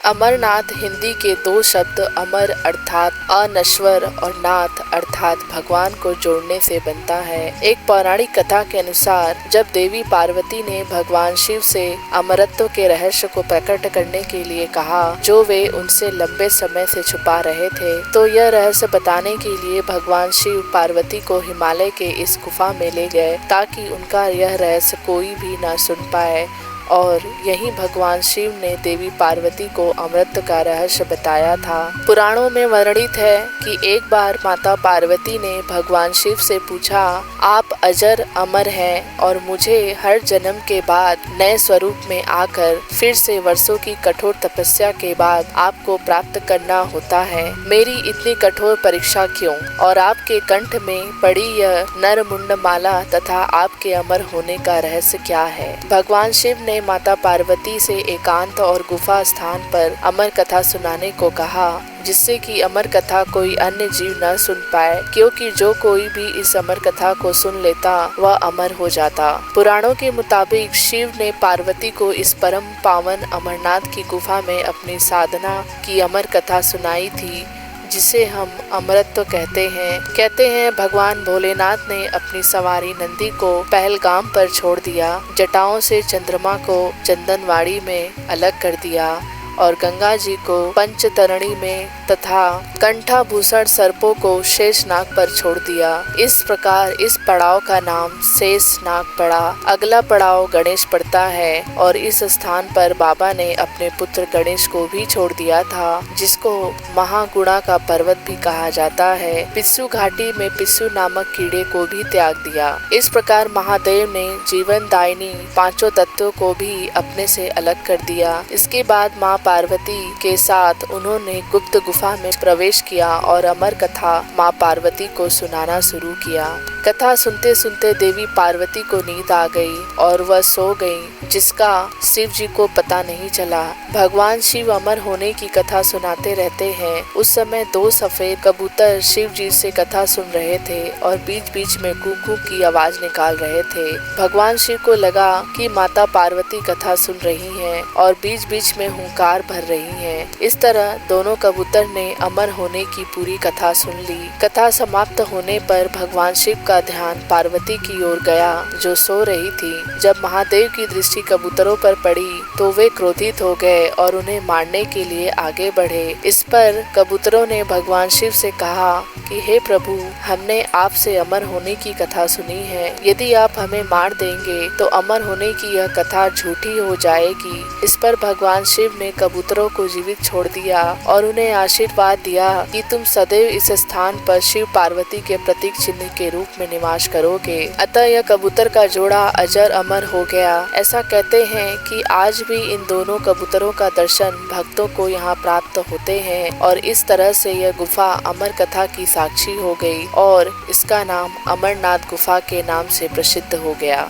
अमरनाथ हिंदी के दो शब्द अमर अर्थात अनश्वर और नाथ अर्थात भगवान को जोड़ने से बनता है। एक पौराणिक कथा के अनुसार जब देवी पार्वती ने भगवान शिव से अमरत्व के रहस्य को प्रकट करने के लिए कहा, जो वे उनसे लंबे समय से छुपा रहे थे, तो यह रहस्य बताने के लिए भगवान शिव पार्वती को हिमालय के इस गुफा में ले गए ताकि उनका यह रहस्य कोई भी न सुन पाए। और यही भगवान शिव ने देवी पार्वती को अमृत का रहस्य बताया था। पुराणों में वर्णित है कि एक बार माता पार्वती ने भगवान शिव से पूछा, आप अजर अमर हैं और मुझे हर जन्म के बाद नए स्वरूप में आकर फिर से वर्षों की कठोर तपस्या के बाद आपको प्राप्त करना होता है। मेरी इतनी कठोर परीक्षा क्यों? और आपके कंठ में पड़ी यह नर मुंड माला तथा आपके अमर होने का रहस्य क्या है? भगवान शिव ने माता पार्वती से एकांत और गुफा स्थान पर अमर कथा सुनाने को कहा, जिससे कि अमर कथा कोई अन्य जीव न सुन पाए, क्योंकि जो कोई भी इस अमर कथा को सुन लेता वह अमर हो जाता। पुराणों के मुताबिक शिव ने पार्वती को इस परम पावन अमरनाथ की गुफा में अपनी साधना की अमर कथा सुनाई थी, जिसे हम अमृत कहते हैं। भगवान भोलेनाथ ने अपनी सवारी नंदी को पहलगाम पर छोड़ दिया, जटाओं से चंद्रमा को चंदनवाड़ी में अलग कर दिया और गंगा जी को पंचतरणी में तथा कंठाभूषण सर्पों को शेषनाग पर छोड़ दिया। इस प्रकार इस पड़ाव का नाम शेषनाग पड़ा। अगला पड़ाव गणेश पड़ता है और इस स्थान पर बाबा ने अपने पुत्र गणेश को भी छोड़ दिया था, जिसको महागुणा का पर्वत भी कहा जाता है। पिस्सू घाटी में पिस्सू नामक कीड़े को भी त्याग दिया। इस प्रकार महादेव ने जीवन दायिनी पांचों तत्वों को भी अपने से अलग कर दिया। इसके बाद माँ पार्वती के साथ उन्होंने गुप्त गुफा में प्रवेश किया और अमर कथा माँ पार्वती को सुनाना शुरू किया। कथा सुनते सुनते देवी पार्वती को नींद आ गई और वह सो गई, जिसका शिव जी को पता नहीं चला। भगवान शिव अमर होने की कथा सुनाते रहते हैं। उस समय दो सफेद कबूतर शिव जी से कथा सुन रहे थे और बीच बीच में कू की आवाज निकाल रहे थे। भगवान शिव को लगा कि माता पार्वती कथा सुन रही हैं और बीच बीच में हुंकार भर रही हैं। इस तरह दोनों कबूतर ने अमर होने की पूरी कथा सुन ली। कथा समाप्त होने पर भगवान शिव का ध्यान पार्वती की ओर गया, जो सो रही थी। जब महादेव की दृष्टि कबूतरों पर पड़ी तो वे क्रोधित हो गए और उन्हें मारने के लिए आगे बढ़े। इस पर कबूतरों ने भगवान शिव से कहा कि हे प्रभु, हमने आपसे अमर होने की कथा सुनी है। यदि आप हमें मार देंगे तो अमर होने की यह कथा झूठी हो जाएगी। इस पर भगवान शिव ने कबूतरों को जीवित छोड़ दिया और उन्हें आशीर्वाद दिया कि तुम सदैव इस स्थान पर शिव पार्वती के प्रतीक चिन्ह के रूप में निवास करोगे। अतः यह कबूतर का जोड़ा अजर अमर हो गया। ऐसा कहते हैं कि आज भी इन दोनों कबूतरों का दर्शन भक्तों को यहाँ प्राप्त होते हैं और इस तरह से यह गुफा अमर कथा की साक्षी हो गई और इसका नाम अमरनाथ गुफा के नाम से प्रसिद्ध हो गया।